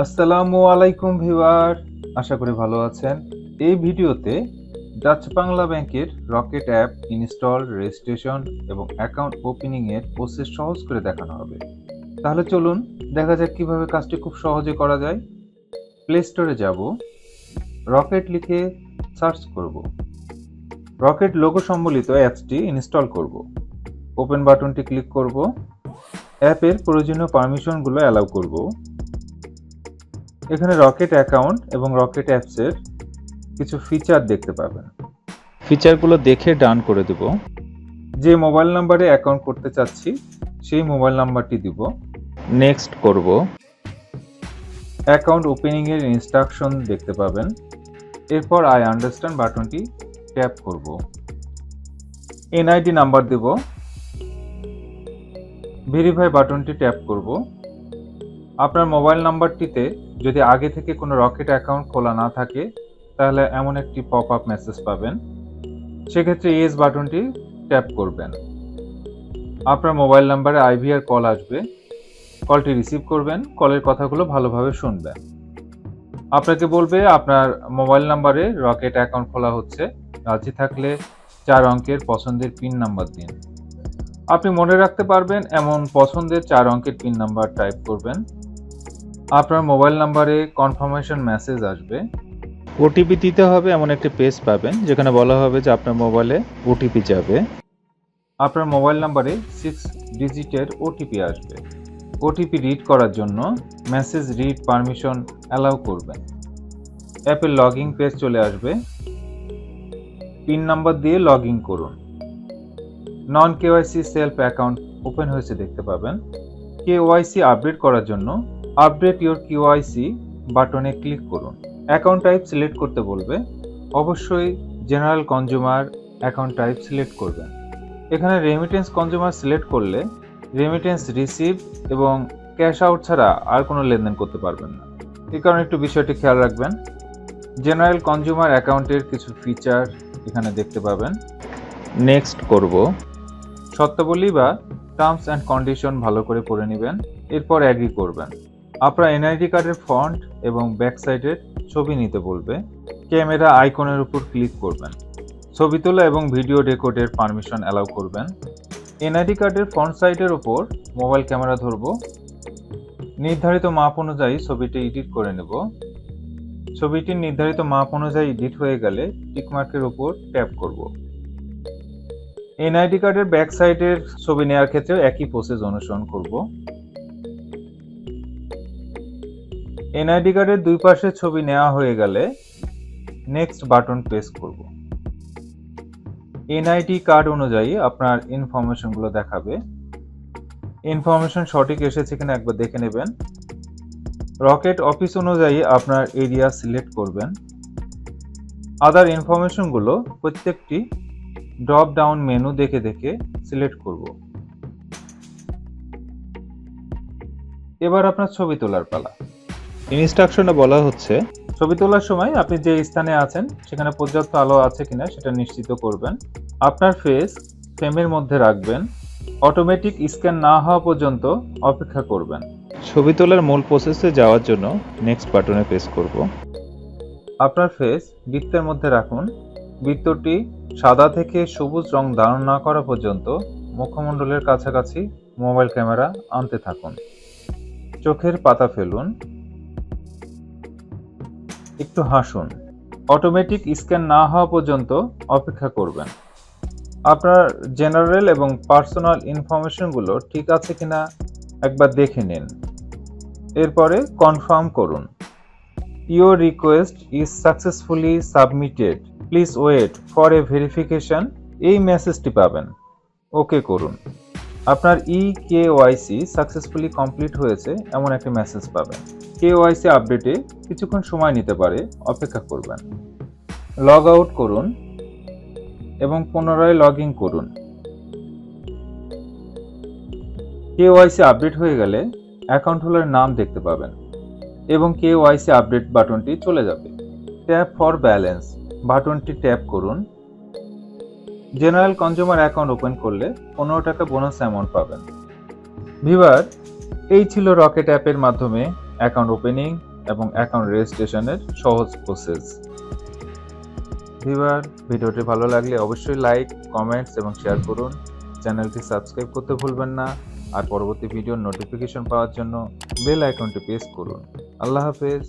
আসসালামু আলাইকুম ভিউয়ার, আশা করি ভালো আছেন। এই ভিডিওতে ডাচ বাংলা ব্যাংকের রকেট অ্যাপ ইনস্টল, রেজিস্ট্রেশন এবং অ্যাকাউন্ট ওপেনিং এর প্রসেস সহজ করে দেখানো হবে। তাহলে চলুন দেখা যাক কিভাবে কাজটি খুব সহজে করা যায়। প্লে স্টোরে যাব, রকেট লিখে সার্চ করব। রকেট লোগো সম্বলিত অ্যাপসটি ইনস্টল করব। ওপেন বাটনটি ক্লিক করব। অ্যাপের প্রয়োজনীয় পারমিশনগুলো অ্যালাউ করব। এখানে রকেট অ্যাকাউন্ট এবং রকেট অ্যাপসের কিছু ফিচার দেখতে পাবেন। ফিচারগুলো দেখে ডান করে দেব। যে মোবাইল নাম্বারে অ্যাকাউন্ট করতে চাচ্ছি সেই মোবাইল নাম্বারটি দিব। নেক্সট করব। অ্যাকাউন্ট ওপেনিং এর ইনস্ট্রাকশন দেখতে পাবেন। এরপর আই আন্ডারস্ট্যান্ড বাটনটি ট্যাপ করব। এনআইডি নাম্বার দেব। ভেরিফাই বাটনটি ট্যাপ করব। আপনার মোবাইল নাম্বারটিতে যদি আগে থেকে কোনো রকেট অ্যাকাউন্ট খোলা না থাকে তাহলে এমন একটি পপ আপ মেসেজ পাবেন। সেক্ষেত্রে ইয়েস বাটনটি ট্যাপ করবেন। আপনার মোবাইল নাম্বারে আইভিআর কল আসবে, কলটি রিসিভ করবেন, কলের কথাগুলো ভালোভাবে শুনবেন। আপনাকে বলবে আপনার মোবাইল নাম্বারে রকেট অ্যাকাউন্ট খোলা হচ্ছে, রাজি থাকলে 4 অঙ্কের পছন্দের পিন নাম্বার দিন। আপনি মনে রাখতে পারবেন এমন পছন্দের 4 অঙ্কের পিন নাম্বার টাইপ করবেন। আপনার মোবাইল নাম্বারে কনফার্মেশন মেসেজ আসবে। ওটিপি দিতে হবে এমন একটি পেজ পাবেন যেখানে বলা হবে যে আপনার মোবাইলে ওটিপি যাবে। আপনার মোবাইল নাম্বারে 6 ডিজিটের ওটিপি আসবে। ওটিপি রিড করার জন্য মেসেজ রিড পারমিশন অ্যালাউ করবেন। অ্যাপের লগইন পেজ চলে আসবে। পিন নাম্বার দিয়ে লগ ইন করুন। নন কেওয়াইসি সেলফ অ্যাকাউন্ট ওপেন হয়েছে দেখতে পাবেন। কেওয়াইসি আপডেট করার জন্য আপডেট ইওর কেওয়াইসি বাটনে ক্লিক করুন। অ্যাকাউন্ট টাইপ সিলেক্ট করতে বলবে। অবশ্যই general consumer account type select করবেন। এখানে রেমিটেন্স কনজিউমার সিলেক্ট করলে রেমিটেন্স রিসিভ এবং ক্যাশ আউট ছাড়া আর কোনো লেনদেন করতে পারবেন না। এই কারণে একটু বিষয়টি খেয়াল রাখবেন। জেনারেল কনজিউমার অ্যাকাউন্টের কিছু ফিচার এখানে দেখতে পাবেন। নেক্সট করব। শর্তাবলী বা টার্মস অ্যান্ড কন্ডিশন ভালো করে পড়ে নেবেন, এরপর অ্যাগ্রি করবেন। আপনার এনআইডি কার্ডের ফ্রন্ট এবং ব্যাক সাইডের ছবি নিতে বলবে। ক্যামেরা আইকনের উপর ক্লিক করবেন। ছবি তোলা এবং ভিডিও রেকর্ডের পারমিশন অ্যালাউ করবেন। এনআইডি কার্ডের ফ্রন্ট সাইডের উপর মোবাইল ক্যামেরা ধরব। নির্ধারিত মাপ অনুযায়ী ছবিটি এডিট করে নেব। ছবিটির নির্ধারিত মাপ অনুযায়ী এডিট হয়ে গেলে টিকমার্কের উপর ট্যাপ করব। এনআইডি কার্ডের ব্যাক সাইডের ছবি নেওয়ার ক্ষেত্রে একই প্রসেস অনুসরণ করব। এনআইডি কার্ডের দুই পাশে ছবি নেওয়া হয়ে গেলে নেক্সট বাটন প্রেস করব। এনআইডি কার্ড অনুযায়ী আপনার ইনফরমেশনগুলো দেখাবে। ইনফরমেশন সঠিক এসেছে কিনা একবার দেখে নেবেন। রকেট অফিস অনুযায়ী আপনার এরিয়া সিলেক্ট করবেন। আদার ইনফরমেশনগুলো প্রত্যেকটি ড্রপ ডাউন মেনু দেখে দেখে সিলেক্ট করব। এবার আপনার ছবি তোলার পালা। ইনস্ট্রাকশনে বলা হচ্ছে ছবি তোলার সময় আপনি যে স্থানে আছেন সেখানে পর্যাপ্ত আলো আছে কিনা সেটা নিশ্চিত করবেন। আপনার ফেস ফ্রেমের মধ্যে রাখবেন। অটোমেটিক স্ক্যান না হওয়া পর্যন্ত অপেক্ষা করবেন। ছবি তোলার মূল প্রসেসে যাওয়ার জন্য নেক্সট বাটনে প্রেস করব। আপনার ফেস বৃত্তের মধ্যে রাখুন। বৃত্তটি সাদা থেকে সবুজ রং ধারণ না করা পর্যন্ত মুখমণ্ডলের কাছাকাছি মোবাইল ক্যামেরা আনতে থাকুন। চোখের পাতা ফেলুন। একটু হাসুন। অটোমেটিক স্ক্যান না হওয়া পর্যন্ত অপেক্ষা করবেন। আপনার জেনারেল এবং পার্সোনাল ইনফরমেশনগুলো ঠিক আছে কিনা একবার দেখে নিন। এরপরে কনফার্ম করুন। Your request is successfully submitted, please wait for a verification, এই মেসেজটি পাবেন। ওকে করুন। আপনার কেওয়াইসি সাকসেসফুলি কমপ্লিট হয়েছে এমন একটি মেসেজ পাবেন। কেওয়াইসি আপডেটে কিছুক্ষণ সময় নিতে পারে, অপেক্ষা করবেন। লগ আউট করুন এবং পুনরায় লগ ইন করুন। কেওয়াইসি আপডেট হয়ে গেলে অ্যাকাউন্ট হোল্ডারের নাম দেখতে পাবেন এবং কেওয়াইসি আপডেট বাটনটি চলে যাবে। ট্যাপ ফর ব্যালেন্স বাটনটি ট্যাপ করুন। জেনারেল কনজিউমার অ্যাকাউন্ট ওপেন করলে 15 টাকা বোনাস অ্যামাউন্ট পাবেন। ভিউয়ার, এই ছিল রকেট অ্যাপের মাধ্যমে অ্যাকাউন্ট ওপেনিং এবং অ্যাকাউন্ট রেজিস্ট্রেশনের সহজ প্রসেস। ভিউয়ার, ভিডিওটি ভালো লাগলে অবশ্যই লাইক, কমেন্টস এবং শেয়ার করুন। চ্যানেলটি সাবস্ক্রাইব করতে ভুলবেন না। আর পরবর্তী ভিডিওর নোটিফিকেশন পাওয়ার জন্য বেল আইকনটি প্রেস করুন। আল্লাহ হাফেজ।